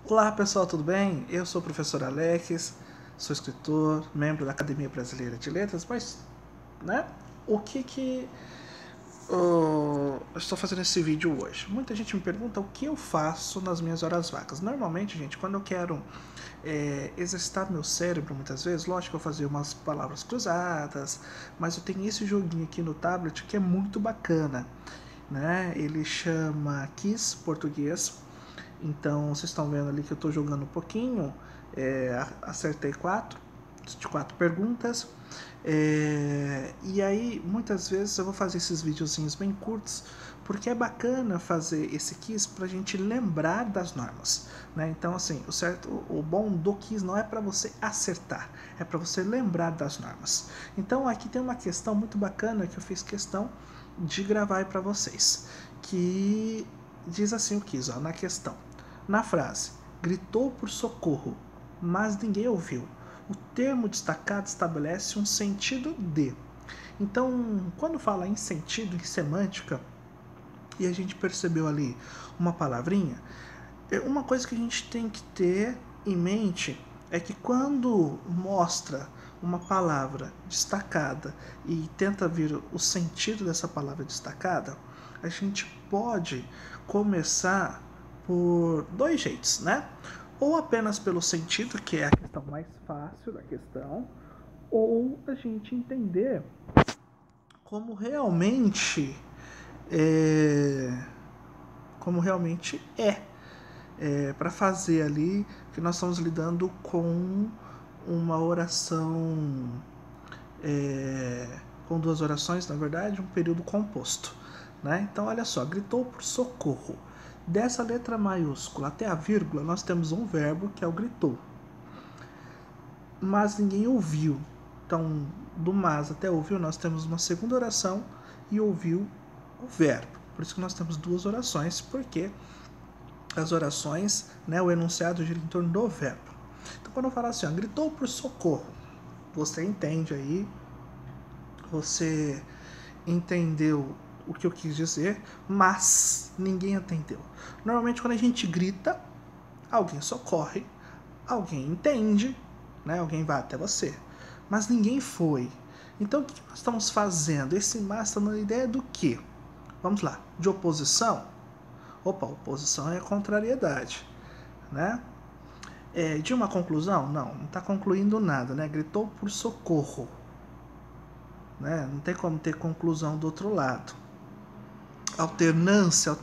Olá pessoal, tudo bem? Eu sou o professor Alex, sou escritor, membro da Academia Brasileira de Letras, mas, né, o que eu estou fazendo esse vídeo hoje? Muita gente me pergunta o que eu faço nas minhas horas vagas. Normalmente, gente, quando eu quero exercitar meu cérebro, muitas vezes, lógico, eu fazia umas palavras cruzadas, mas eu tenho esse joguinho aqui no tablet que é muito bacana, né? Ele chama Kiss Português. Então vocês estão vendo ali que eu estou jogando um pouquinho, acertei 4 de 4 perguntas. E aí muitas vezes eu vou fazer esses videozinhos bem curtos, porque é bacana fazer esse quiz para a gente lembrar das normas, né? Então assim, o bom do quiz não é para você acertar, é para você lembrar das normas. Então aqui tem uma questão muito bacana que eu fiz questão de gravar aí para vocês, que diz assim o quiz, ó, na questão. Na frase, gritou por socorro, mas ninguém ouviu. O termo destacado estabelece um sentido de. Então, quando fala em sentido, em semântica, e a gente percebeu ali uma palavrinha, uma coisa que a gente tem que ter em mente é que quando mostra uma palavra destacada e tenta ver o sentido dessa palavra destacada, a gente pode começar por dois jeitos, né? Ou apenas pelo sentido, que é a questão mais fácil da questão, ou a gente entender como realmente é, para fazer ali que nós estamos lidando com uma oração, com duas orações, na verdade, um período composto, né? Então, olha só, gritou por socorro. Dessa letra maiúscula até a vírgula, nós temos um verbo que é o gritou. Mas ninguém ouviu. Então, do mas até ouviu, nós temos uma segunda oração e ouviu o verbo. Por isso que nós temos duas orações, porque as orações, né, o enunciado gira em torno do verbo. Então, quando eu falo assim, ó, gritou por socorro, você entende aí, você entendeu o que eu quis dizer, mas ninguém entendeu. Normalmente, quando a gente grita, alguém socorre, alguém entende, né, alguém vai até você, mas ninguém foi. Então, o que nós estamos fazendo? Esse mas está dando ideia do quê? Vamos lá, de oposição? Opa, oposição é contrariedade, né? De uma conclusão? Não está concluindo nada, né? Gritou por socorro, né? Não tem como ter conclusão do outro lado. Alternância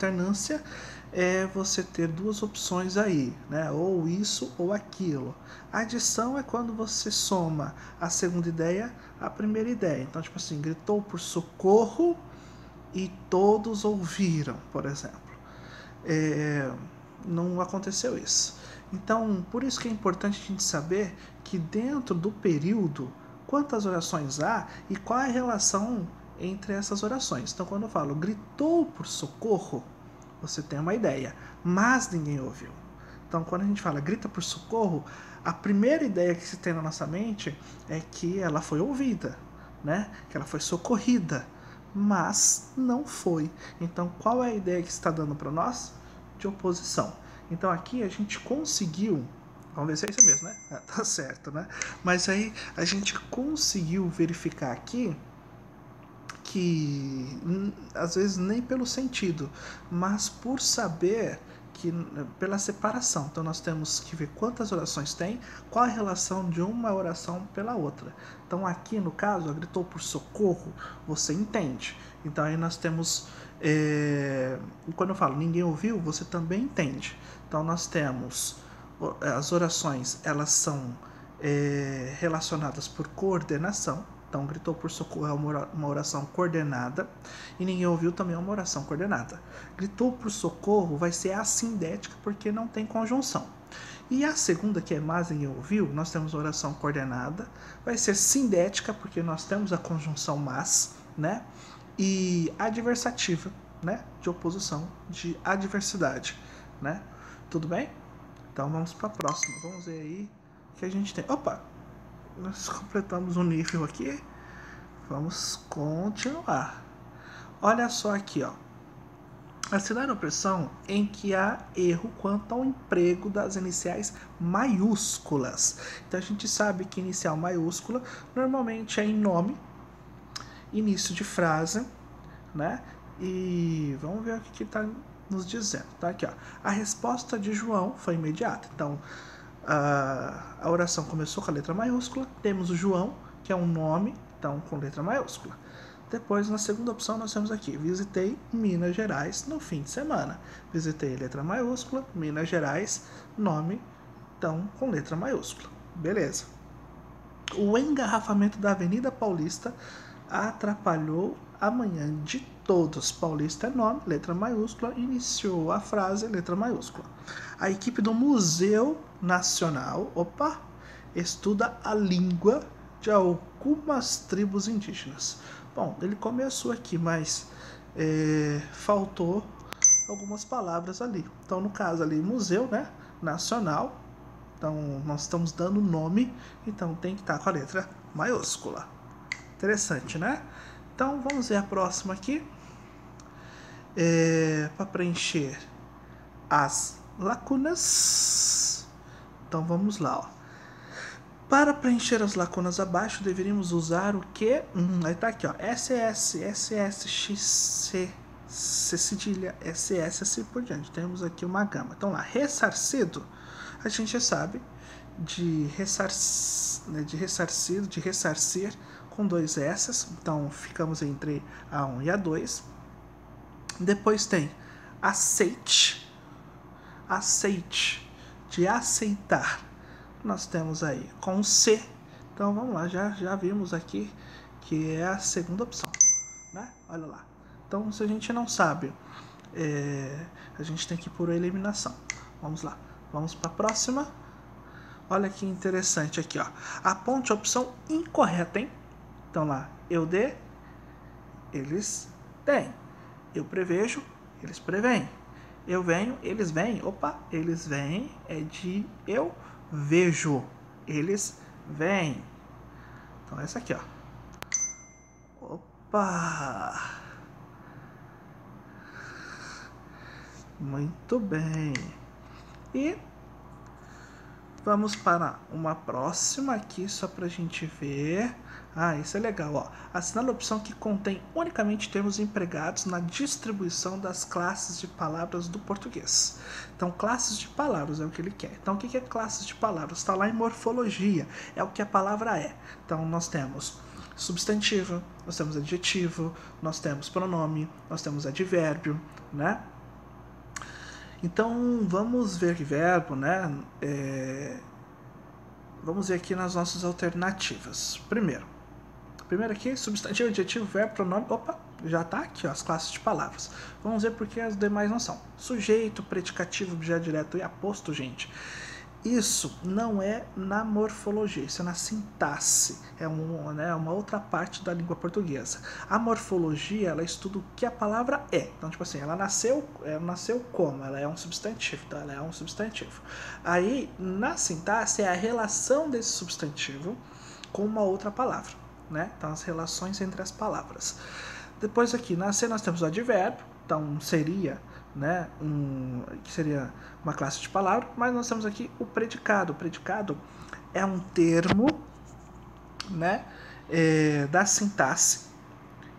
é você ter duas opções aí, né? Ou isso ou aquilo. Adição é quando você soma a segunda ideia à primeira ideia. Então, tipo assim, gritou por socorro e todos ouviram, por exemplo. Não aconteceu isso. Então, por isso que é importante a gente saber que dentro do período, quantas orações há e qual é a relação entre essas orações. Então, quando eu falo gritou por socorro, você tem uma ideia, mas ninguém ouviu. Então, quando a gente fala grita por socorro, a primeira ideia que se tem na nossa mente é que ela foi ouvida, né? Que ela foi socorrida, mas não foi. Então, qual é a ideia que está dando para nós? De oposição. Então, aqui a gente conseguiu, vamos ver se é isso mesmo, né? Tá certo, né? Mas aí a gente conseguiu verificar aqui que às vezes nem pelo sentido, mas por saber que pela separação. Então nós temos que ver quantas orações tem, qual a relação de uma oração pela outra. Então aqui no caso, gritou por socorro, você entende. Então aí nós temos, quando eu falo ninguém ouviu, você também entende. Então nós temos as orações, elas são relacionadas por coordenação. Então, gritou por socorro é uma oração coordenada. E ninguém ouviu também é uma oração coordenada. Gritou por socorro vai ser assindética porque não tem conjunção. E a segunda, que é mas ninguém ouviu, nós temos oração coordenada. Vai ser sindética porque nós temos a conjunção mas, né? E adversativa, né? De oposição, de adversidade, né? Tudo bem? Então vamos para a próxima. Vamos ver aí o que a gente tem. Opa! Nós completamos o nível aqui. Vamos continuar. Olha só aqui, ó. Assinar opressão em que há erro quanto ao emprego das iniciais maiúsculas. Então a gente sabe que inicial maiúscula normalmente é em nome, início de frase, né? E vamos ver o que está nos dizendo. Tá aqui, ó. A resposta de João foi imediata. Então a oração começou com a letra maiúscula. Temos o João, que é um nome, então com letra maiúscula. Depois, na segunda opção, nós temos aqui: visitei Minas Gerais no fim de semana. Visitei, letra maiúscula, Minas Gerais, nome, então com letra maiúscula. Beleza. O engarrafamento da Avenida Paulista atrapalhou a manhã de todos. Paulista é nome, letra maiúscula. Iniciou a frase, letra maiúscula. A equipe do Museu Nacional, estuda a língua de algumas tribos indígenas. Bom, ele começou aqui, mas faltou algumas palavras ali. Então, no caso ali, museu, né, nacional. Então, nós estamos dando nome, então tem que estar com a letra maiúscula. Interessante, né? Então, vamos ver a próxima aqui. Para preencher as lacunas. Então, vamos lá, ó. Para preencher as lacunas abaixo, deveríamos usar o que? Aí tá aqui, ó. SS, SS, XC, C cedilha, SS, assim por diante. Temos aqui uma gama. Então lá, ressarcido, a gente sabe de ressarcido, de ressarcir com 2 S. Então ficamos entre A1 e A2. Depois tem aceite, aceite, de aceitar. Nós temos aí com C. Então vamos lá, já vimos aqui que é a segunda opção, né? Olha lá. Então se a gente não sabe, a gente tem que ir por eliminação. Vamos lá, vamos para a próxima. Olha que interessante aqui, ó. Aponte a opção incorreta, hein? Então lá, eu dê, eles têm. Eu prevejo, eles preveem. Eu venho, eles vêm. Eles vêm é de eu vejo, eles vêm. Então essa aqui, ó. Muito bem. E vamos para uma próxima aqui, só pra gente ver. Isso é legal, ó. Assinale a opção que contém unicamente termos empregados na distribuição das classes de palavras do português. Então, classes de palavras é o que ele quer. Então, o que é classes de palavras? Está lá em morfologia, é o que a palavra é. Então, nós temos substantivo, nós temos adjetivo, nós temos pronome, nós temos advérbio, né? Então, vamos ver que verbo, né? Vamos ver aqui nas nossas alternativas. Primeiro aqui, substantivo, adjetivo, verbo, pronome. Já está aqui, ó, as classes de palavras. Vamos ver porque as demais não são. Sujeito, predicativo, objeto direto e aposto, gente. Isso não é na morfologia, isso é na sintaxe. É uma outra parte da língua portuguesa. A morfologia, ela estuda o que a palavra é. Então, tipo assim, ela nasceu como? Ela é um substantivo. Então, ela é um substantivo. Aí, na sintaxe, é a relação desse substantivo com uma outra palavra, né? Então, as relações entre as palavras. Depois aqui, na C, nós temos o advérbio. Então, seria, né, que seria uma classe de palavra, mas nós temos aqui o predicado. O predicado é um termo, né, da sintaxe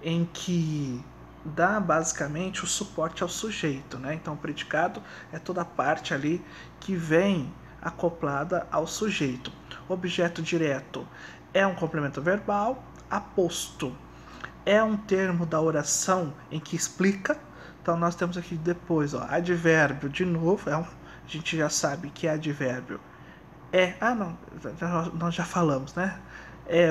em que dá basicamente o suporte ao sujeito, né? Então o predicado é toda a parte ali que vem acoplada ao sujeito. Objeto direto é um complemento verbal. Aposto é um termo da oração em que explica. Então nós temos aqui depois, ó, advérbio de novo, a gente já sabe que advérbio nós já falamos, né? É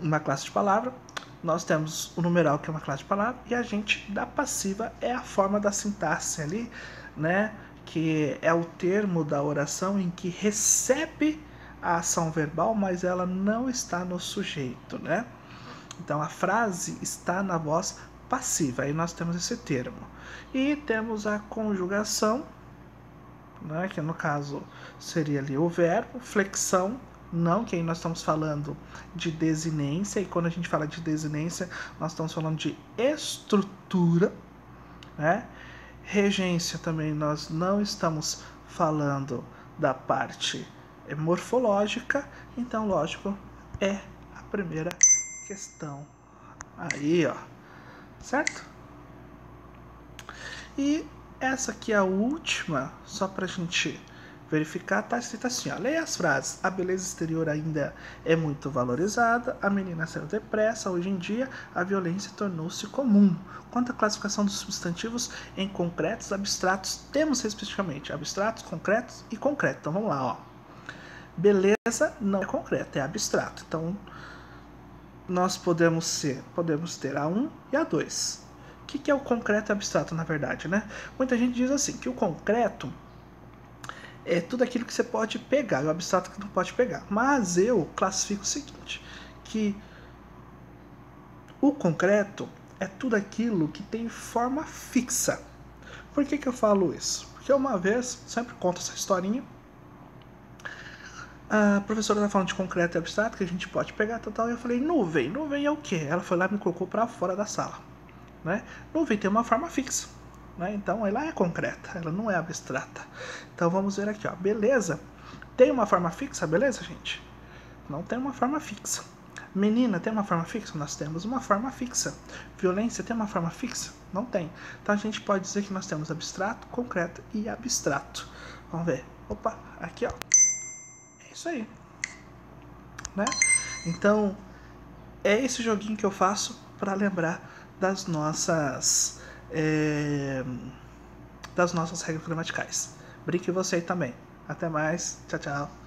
uma classe de palavra. Nós temos o numeral, que é uma classe de palavra, e a gente da passiva é a forma da sintaxe ali, né? Que é o termo da oração em que recebe a ação verbal, mas ela não está no sujeito, né? Então a frase está na voz passiva, aí nós temos esse termo. E temos a conjugação, né, que no caso seria ali o verbo, flexão, não, que aí nós estamos falando de desinência, e quando a gente fala de desinência, nós estamos falando de estrutura, né? Regência também nós não estamos falando da parte morfológica, então lógico é a primeira questão aí, ó, certo? E essa aqui é a última, só pra gente verificar, tá escrito assim, ó, leia as frases. A beleza exterior ainda é muito valorizada, a menina saiu depressa, hoje em dia a violência tornou-se comum. Quanto à classificação dos substantivos em concretos e abstratos, temos respectivamente abstratos, concretos e concreto. Então vamos lá, ó. Beleza não é concreto, é abstrato. Então nós podemos ter a 1 e a 2. O que é o concreto e abstrato, na verdade, né? Muita gente diz assim, que o concreto é tudo aquilo que você pode pegar, e o abstrato que não pode pegar. Mas eu classifico o seguinte, que o concreto é tudo aquilo que tem forma fixa. Por que eu falo isso? Porque uma vez, sempre conto essa historinha, a professora estava falando de concreto e abstrato, que a gente pode pegar total, e eu falei, nuvem é o quê? Ela foi lá e me colocou para fora da sala, né? Nuvem tem uma forma fixa, né? Então ela é concreta, ela não é abstrata. Então vamos ver aqui, ó, beleza? Tem uma forma fixa, beleza, gente? Não tem uma forma fixa. Menina tem uma forma fixa? Nós temos uma forma fixa. Violência tem uma forma fixa? Não tem. Então a gente pode dizer que nós temos abstrato, concreto e abstrato. Vamos ver. Opa, aqui ó. É isso aí, né? Então é esse joguinho que eu faço para lembrar das nossas regras gramaticais. Brinque você aí também. Até mais. Tchau, tchau.